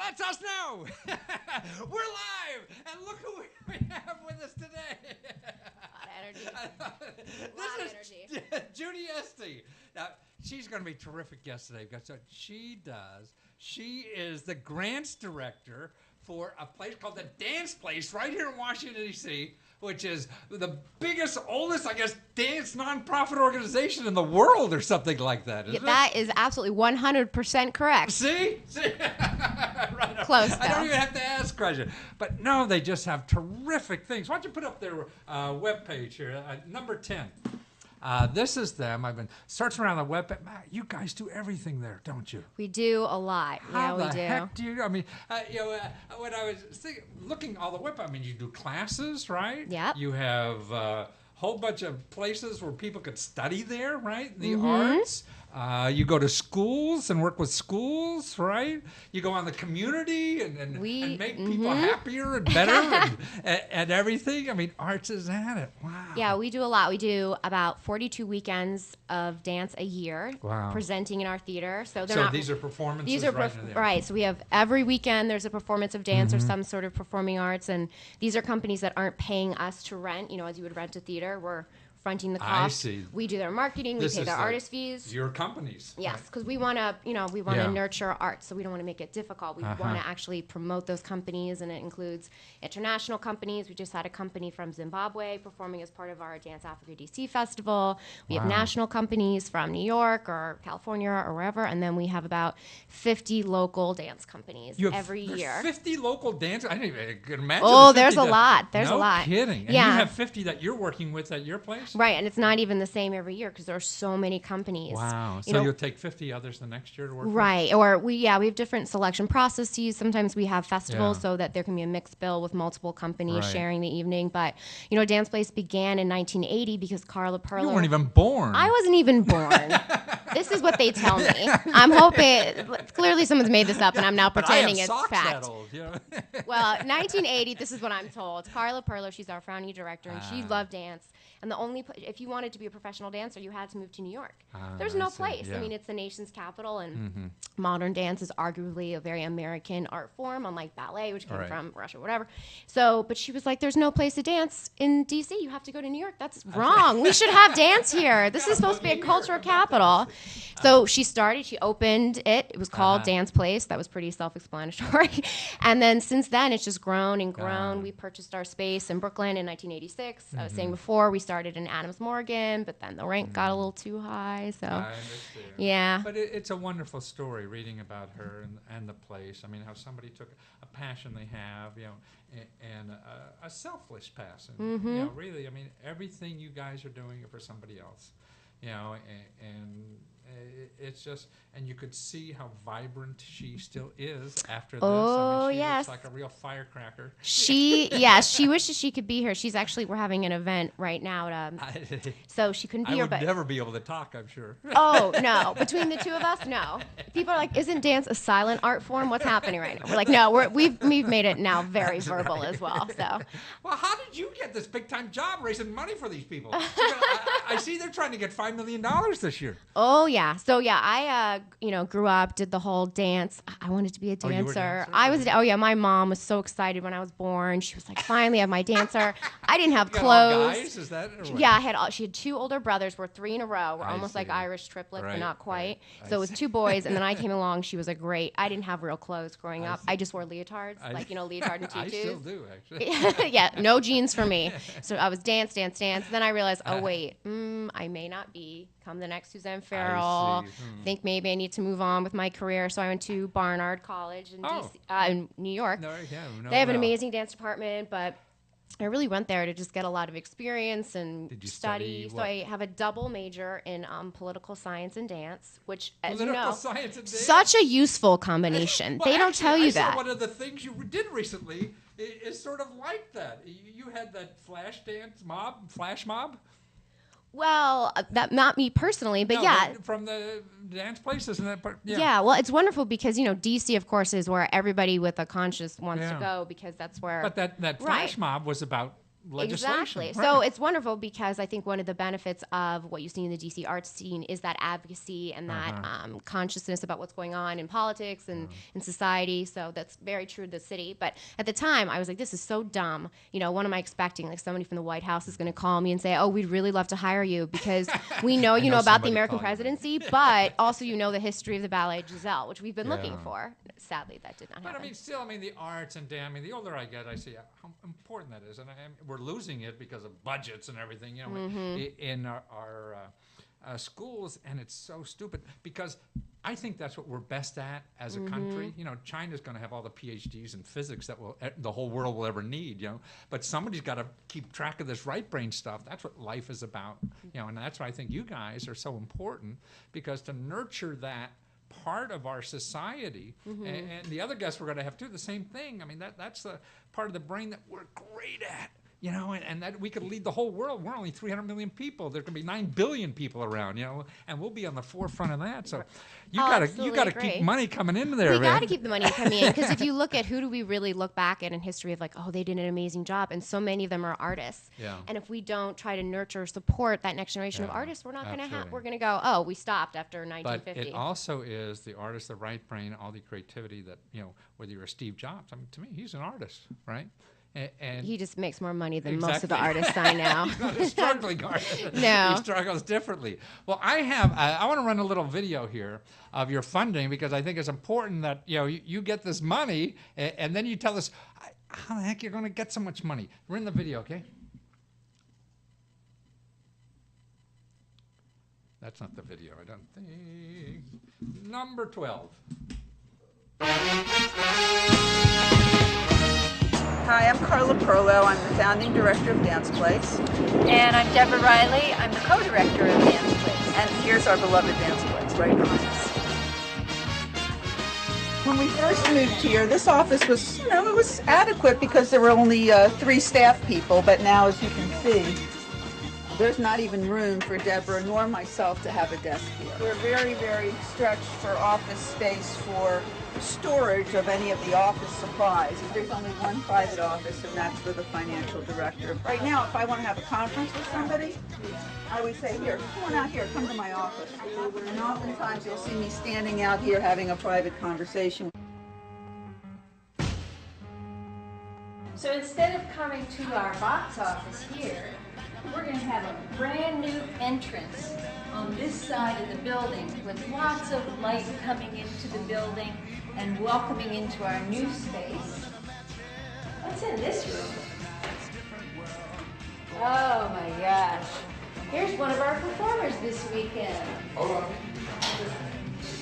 lets us know. We're live, and look who we have with us today. A lot of energy. This is Judy Estee. Now, she's going to be terrific guest today because what she does, she is the grants director for a place called the Dance Place right here in Washington, D.C., which is the biggest, oldest, I guess, dance nonprofit organization in the world or something like that. Isn't That it? is absolutely 100% correct. See? Right. Close, I don't though. even have to ask questions. But no, they just have terrific things. Why don't you put up their webpage here, number 10. This is them. I've been searching around the web. You guys do everything there, don't you? We do a lot. How Yeah, the we do. heck do you? I mean, when I was looking all the web, I mean, you do classes, right? Yep. You have a whole bunch of places where people could study there, right? The Mm-hmm. arts. You go to schools and work with schools, right? You go on the community and make people happier and better and everything. I mean, arts is at it. Wow. Yeah, we do a lot. We do about 42 weekends of dance a year, Wow. presenting in our theater. So These are performances. These are right. So we have every weekend there's a performance of dance or some sort of performing arts, and these are companies that aren't paying us to rent. You know, as you would rent a theater, we're fronting the cost. I see. We do their marketing. We pay their artist fees. Your companies. Yes, right? because we want to, nurture art, so we don't want to make it difficult. We want to actually promote those companies, and it includes international companies. We just had a company from Zimbabwe performing as part of our Dance Africa DC festival. We have national companies from New York or California or wherever, and then we have about 50 local dance companies every year. 50 local dancers? I didn't even imagine. Oh, there's a lot. There's a lot. No kidding. And you have 50 that you're working with at your place? Right, and it's not even the same every year because there are so many companies. Wow. So you'll take 50 others the next year to work with? Right, or we have different selection processes. Sometimes we have festivals so that there can be a mixed bill with multiple companies sharing the evening. But, Dance Place began in 1980 because Carla Perlo... You weren't even born. I wasn't even born. This is what they tell me. I'm hoping... Clearly someone's made this up and I'm now pretending it's fact. That old, Well, 1980, this is what I'm told. Carla Perlo, she's our founding director, and she loved dance. And if you wanted to be a professional dancer, you had to move to New York. There's no place. Yeah. I mean, it's the nation's capital, and modern dance is arguably a very American art form, unlike ballet, which came from Russia, whatever. So, but she was like, there's no place to dance in D.C. You have to go to New York. That's wrong. We should have dance here. This is supposed to be a cultural capital. So she opened it. It was called Dance Place. That was pretty self-explanatory. And then since then, it's just grown and grown. We purchased our space in Brooklyn in 1986. I was saying before, we started in Adams Morgan, but then the rent got a little too high. So, I understand. Yeah. But it's a wonderful story reading about her and the place. I mean, how somebody took a passion they have, and a selfless passion. Really, I mean, everything you guys are doing are for somebody else. And it's just, and you could see how vibrant she still is after this. Oh, I mean, she yes. looks like a real firecracker. She wishes she could be here. We're having an event right now, so she couldn't be I here. would But never be able to talk, I'm sure. oh no, between the two of us, no. People are like, "Isn't dance a silent art form? What's happening right now?" We're like, "No, we've made it now very verbal as well." So, well, how did you get this big time job raising money for these people? I see they're trying to get $5 million this year. oh yeah, so yeah, I grew up, did the whole dance. I wanted to be a dancer. you were a dancer? I was. Oh yeah, my mom was so excited when I was born. She was like, "Finally, I have my dancer." I didn't have You got all clothes. guys? Is that? Or what? Yeah, she had two older brothers. We're 3 in a row. We're I almost like see. Irish triplets, Right, but not quite. right. So it was 2 boys, and then I came along. She was great. I didn't have real clothes growing up. I just wore leotards, leotard and I tutus. still do, actually. Yeah, no jeans for me. So I was dance. Then I realized, oh wait, I may not become the next Suzanne Farrell. Think maybe I need to move on with my career. So I went to Barnard College in in New York. They have an amazing dance department, but I really went there to just get a lot of experience and Did you study. study So what? I have a double major in political science and dance, which, as you Political know, science and dance? such a useful combination. Well, they don't actually, tell you I saw that. one of the things you did recently is sort of like that. You had that flash mob. Well, that not me personally, but No, yeah. from the dance places and that part. Yeah, well, it's wonderful because, DC, of course, is where everybody with a conscience wants to go because that's where... But that flash mob was about legislation. Exactly. Right. So it's wonderful because I think one of the benefits of what you see in the DC arts scene is that advocacy and that consciousness about what's going on in politics and in society. So that's very true to the city. But at the time, I was like, this is so dumb. You know, what am I expecting? Like somebody from the White House is going to call me and say, oh, we'd really love to hire you because we know you know about the American presidency, but also you know the history of the ballet Giselle, which we've been looking for. Sadly, that did not happen. But I mean, still, I mean, the arts and dance. I mean, the older I get, I see how important that is, and we're losing it because of budgets and everything. You know, in our schools, and it's so stupid because I think that's what we're best at as a country. You know, China's going to have all the PhDs in physics that the whole world will ever need. You know, but somebody's got to keep track of this right brain stuff. That's what life is about. You know, and that's why I think you guys are so important because to nurture that part of our society, and the other guests we're going to have too, the same thing. I mean, that's the part of the brain that we're great at, you know, and that we could lead the whole world. We're only 300 million people. There's going to be 9 billion people around, you know, and we'll be on the forefront of that. So you got to keep money coming into there. We got to keep the money coming in because if you look at who do we really look back at in history of like, oh, they did an amazing job, and so many of them are artists. Yeah. And if we don't try to nurture or support that next generation of artists, we're not going to have. We're going to go, oh, we stopped after 1950. But it also is the artist, the right brain, all the creativity that, you know, whether you're a Steve Jobs. I mean, to me, he's an artist, right? And he just makes more money than most of the artists I know. He's not a struggling artist. No. He struggles differently. Well, I want to run a little video here of your funding because I think it's important that, you know, you get this money and then you tell us how the heck you're going to get so much money. We're in the video, okay? That's not the video, I don't think. Number 12. Hi, I'm Carla Perlow. I'm the founding director of Dance Place. And I'm Deborah Riley. I'm the co-director of Dance Place. And here's our beloved Dance Place right behind us. When we first moved here, this office was, you know, it was adequate because there were only 3 staff people. But now, as you can see, there's not even room for Deborah nor myself to have a desk here. We're very, very stretched for office space for storage of any of the office supplies. There's only one private office, and that's for the financial director. Right now, if I want to have a conference with somebody, I would say, here, come on out here, come to my office. And oftentimes you'll see me standing out here having a private conversation. So instead of coming to our box office here, we're going to have a brand new entrance on this side of the building with lots of light coming into the building and welcoming into our new space. What's in this room? Oh my gosh. Here's one of our performers this weekend. Hold on.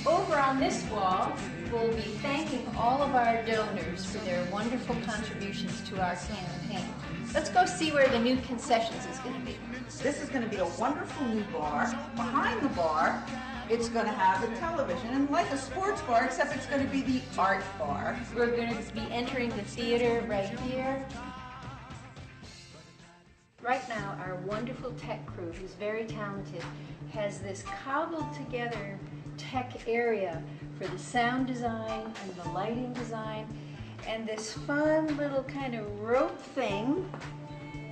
Over on this wall, we'll be thanking all of our donors for their wonderful contributions to our campaign. Let's go see where the new concessions is going to be. This is going to be a wonderful new bar. Behind the bar, it's going to have a television, and like a sports bar, except it's going to be the art bar. We're going to be entering the theater right here. Right now, our wonderful tech crew, who's very talented, has this cobbled together tech area for the sound design and the lighting design, and this fun little kind of rope thing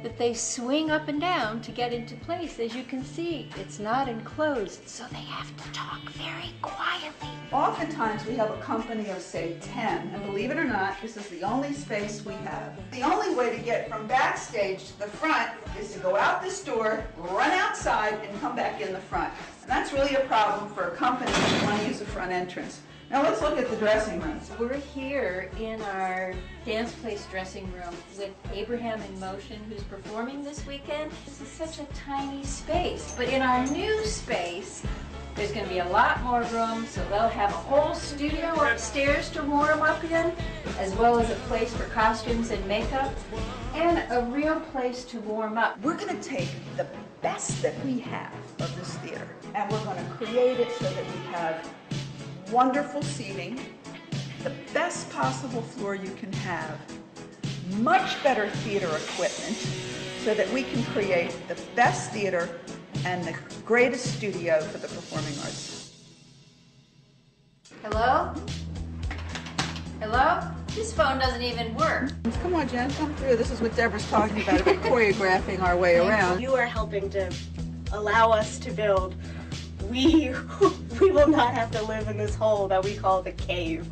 that they swing up and down to get into place. As you can see, it's not enclosed, so they have to talk very quietly. Oftentimes we have a company of, say, 10, and believe it or not, this is the only space we have. The only way to get from backstage to the front is to go out this door, run outside, and come back in the front. And that's really a problem for a company that want to use a front entrance. Now let's look at the dressing rooms. We're here in our Dance Place dressing room with Abraham in Motion, who's performing this weekend. This is such a tiny space, but in our new space, there's going to be a lot more room, so they'll have a whole studio upstairs to warm up in, as well as a place for costumes and makeup, and a real place to warm up. We're going to take the best that we have of this theater, and we're going to create it so that we have wonderful seating, the best possible floor you can have, much better theater equipment, so that we can create the best theater and the greatest studio for the performing arts. Hello? Hello? This phone doesn't even work. Come on, Jen, come through. This is what Deborah's talking about choreographing our way around. You are helping to allow us to build. We will not have to live in this hole that we call the cave.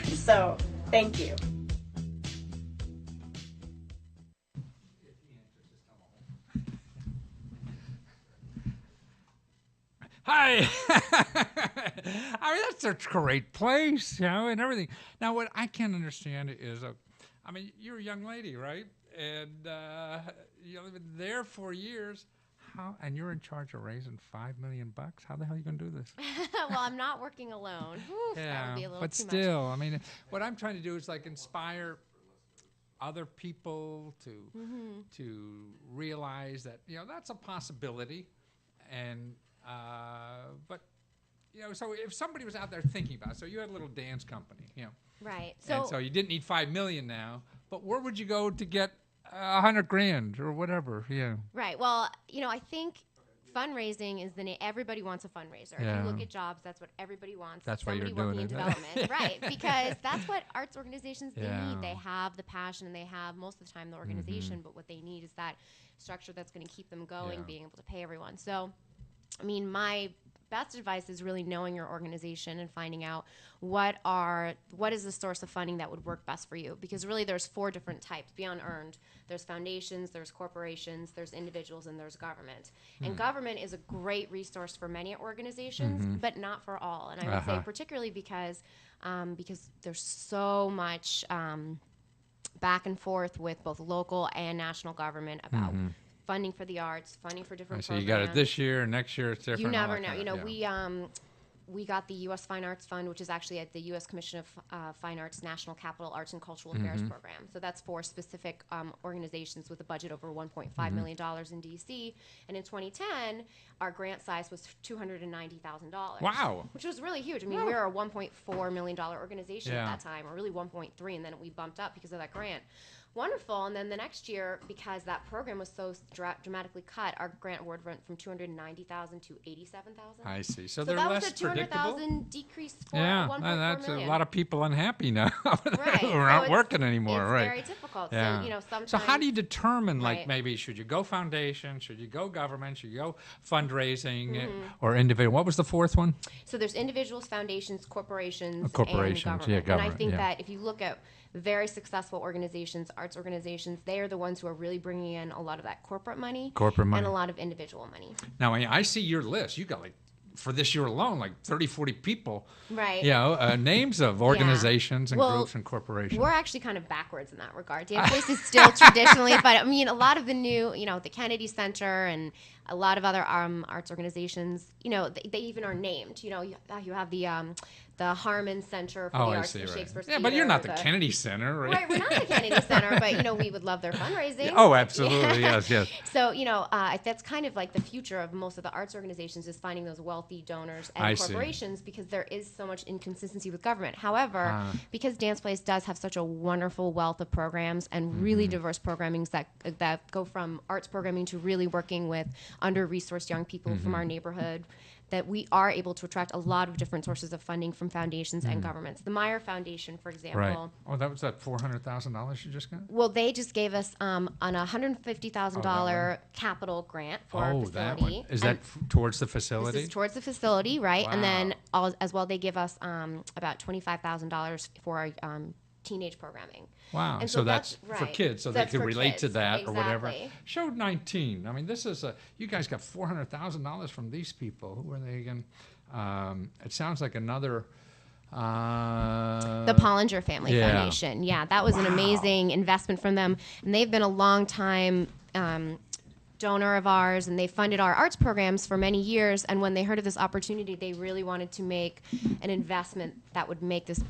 So, thank you. Hi. I mean, that's a great place, you know, and everything. Now, what I can't understand is, I mean, you're a young lady, right? And you've been there for years. How? And you're in charge of raising $5 million. How the hell are you going to do this? Well, I'm not working alone. Oof, that would be a little but too still, I mean, what I'm trying to do is like inspire other people to realize that, you know, that's a possibility. And but you know, so if somebody was out there thinking about it, so you had a little dance company, you know, Right. and so you didn't need $5 million now, but where would you go to get $100,000 or whatever? Yeah. Right. Well, you know, I think fundraising is everybody wants a fundraiser. If Yeah. you look at jobs, that's what everybody wants. That's why you're somebody working doing in it. development, right? Because that's what arts organizations they Yeah. need. They have the passion, and they have most of the time the organization, but what they need is that structure that's going to keep them going, Yeah. being able to pay everyone. So, I mean, my best advice is really knowing your organization and finding out what is the source of funding that would work best for you, because really there's 4 different types beyond earned. There's foundations, there's corporations, there's individuals, and there's government. And government is a great resource for many organizations, but not for all. And I would say particularly because there's so much back and forth with both local and national government about funding for the arts, funding for different So programs. you got it this year, next year it's different. You all never that know. kind You of- know, yeah. we got the U.S. Fine Arts Fund, which is actually at the U.S. Commission of Fine Arts National Capital Arts and Cultural Affairs program. So that's for specific organizations with a budget over $1.5 million in D.C. And in 2010, our grant size was $290,000. Wow. Which was really huge. I mean, we were a $1.4 million organization Yeah. at that time, or really 1.3, and then we bumped up because of that grant. Wonderful. And then the next year, because that program was so dramatically cut, our grant award went from $290,000 to $87,000. I see. So So they're that less was a predictable. $200,000 decrease for Yeah, $1.4 and that's million. a lot of people unhappy now. Right. Who So aren't it's- working anymore, it's right? very difficult. Yeah. So, you know, sometimes. So how do you determine, like, Right. maybe should you go foundation, should you go government, should you go fundraising, or individual? What was the fourth one? So there's individuals, foundations, corporations, Corporations, and government. yeah, And I government, think yeah. that if you look at very successful organizations, arts organizations, they are the ones who are really bringing in a lot of that corporate money, and a lot of individual money. Now, I see your list. You got, like, for this year alone, like 30, 40 people. Right. You know, names of organizations and Well, groups and corporations. We're actually kind of backwards in that regard. Dance Place is still traditionally, but I mean, a lot of the new, you know, the Kennedy Center and a lot of other arts organizations, you know, they even are named. You know, you have the Harmon Center for the I Arts see, and right. Shakespeare Yeah, but you're Theater, not the Kennedy Center, right? Right, we're not the Kennedy Center, but, you know, we would love their fundraising. Oh, absolutely, yes. So, you know, that's kind of like the future of most of the arts organizations is finding those wealthy donors and I see. corporations because there is so much inconsistency with government. However, because Dance Place does have such a wonderful wealth of programs and really diverse programmings that go from arts programming to really working with under-resourced young people from our neighborhood, that we are able to attract a lot of different sources of funding from foundations and governments. The Meyer Foundation, for example. Right. Oh, that was that $400,000 you just got? Well, they just gave us an $150,000 capital grant for our facility. That one. Is that towards the facility? This is towards the facility, right? And then Wow. as well, they give us about $25,000 for our teenage programming. Wow. And So that's for right. kids, so they That's can for relate to kids. that or whatever. Exactly. Show 19. I mean, this is you guys got $400,000 from these people. Who are they again? It sounds like another. The Pollinger Family yeah. Foundation. Yeah, that was an amazing investment from them. And they've been a long time donor of ours, and they funded our arts programs for many years. And when they heard of this opportunity, they really wanted to make an investment that would make this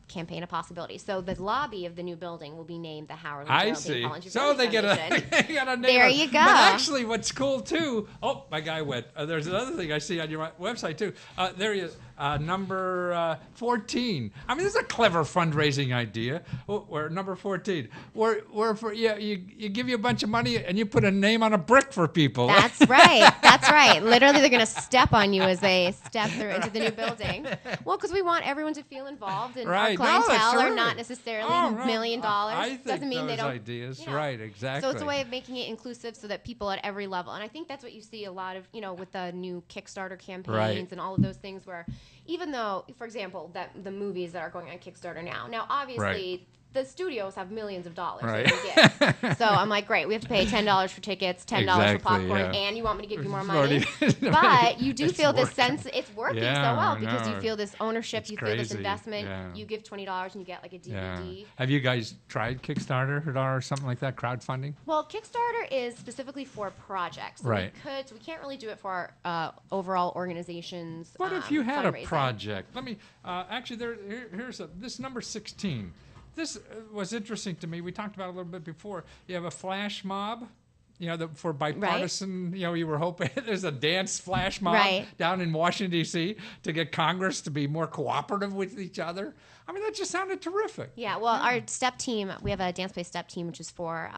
campaign a possibility. So the lobby of the new building will be named the Howard I Geraldine see. Pollinger So Family they get Foundation. they got a name. There on it. you go. But actually, what's cool too. Oh, my guy went. There's another thing I see on your website too. There he is. Number 14. I mean, this is a clever fundraising idea. We're number 14. We're for you give you a bunch of money and you put a name on a brick for people. That's right. That's right. Literally, they're going to step on you as they step through into the new building. Well, because we want everyone to feel involved, and Right. our No, that's clientele are true. not necessarily Oh, no, $1 million. I think Doesn't mean they those don't. ideas. You know. Right, exactly. So it's a way of making it inclusive so that people at every level, and I think that's what you see a lot of, with the new Kickstarter campaigns Right. and all of those things where, even though, for example, that the movies that are going on Kickstarter now obviously the studios have millions of dollars Right. that they get. So I'm like, great, we have to pay $10 for tickets, $10 for Exactly, popcorn, yeah. and you want me to give you more Already- money. But you do It's feel this working. sense, it's working Yeah, so well I because you know. feel this ownership, It's you feel this crazy, investment. yeah. You give $20 and you get like a DVD. Yeah. Have you guys tried Kickstarter or something like that, crowdfunding? Well, Kickstarter is specifically for projects. So Right. we can't really do it for our overall organizations. What if you had a fundraising. project? Let me actually here's this number 16. This was interesting to me. We talked about it a little bit before. You have a flash mob, for bipartisan. You were hoping there's a dance flash mob Right. down in Washington D.C. to get Congress to be more cooperative with each other. I mean, that just sounded terrific. Yeah, well, our step team, we have a dance-based step team, which is for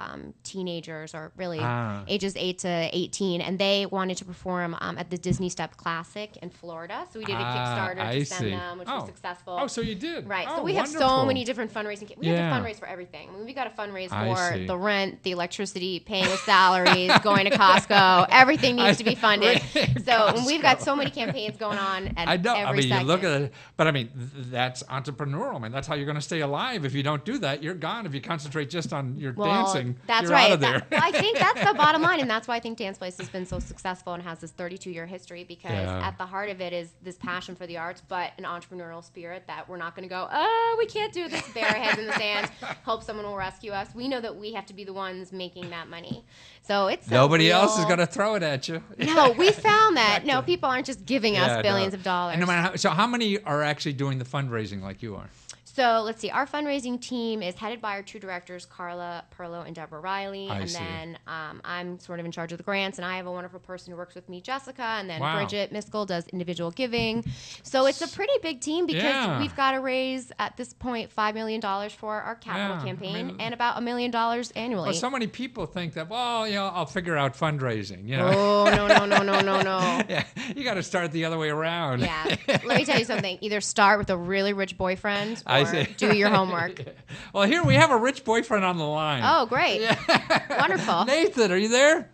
teenagers or really ages 8 to 18, and they wanted to perform at the Disney Step Classic in Florida. So we did a Kickstarter I to send see. them, which was successful. Oh, so you did. Right, Oh, so we have so wonderful. many different fundraising. We Yeah. have to fundraise for everything. I mean, we got to fundraise I for see. the rent, the electricity, paying the salaries, going to Costco. Everything needs to be funded. So we've got so many campaigns going on at I know. every You second. look at it, but I mean, that's entrepreneurial. I mean, that's how you're going to stay alive. If you don't do that, you're gone. If you concentrate just on your dancing, that's you're right. out of there. I think that's the bottom line, and that's why I think Dance Place has been so successful and has this 32-year history because Yeah. at the heart of it is this passion for the arts, but an entrepreneurial spirit that we're not going to go, oh, we can't do this, bare heads in the sand, hope someone will rescue us. We know that we have to be the ones making that money. So it's Nobody else is going to throw it at you. No, we found that no, people aren't just giving Yeah, us billions of dollars. And no matter how many are actually doing the fundraising like you are? So let's see. Our fundraising team is headed by our two directors, Carla Perlow and Deborah Riley. I and see. then I'm sort of in charge of the grants, and I have a wonderful person who works with me, Jessica. And then Wow. Bridget Miskell does individual giving. So it's a pretty big team because Yeah. we've got to raise, at this point, $5 million for our capital Yeah, I campaign mean- and about $1 million annually. Well, so many people think that, I'll figure out fundraising. Oh, no. Yeah, you got to start the other way around. Yeah. Let me tell you something. Either start with a really rich boyfriend I or see. do your homework. Well, here we have a rich boyfriend on the line. Oh, great. Wonderful. Nathan, are you there?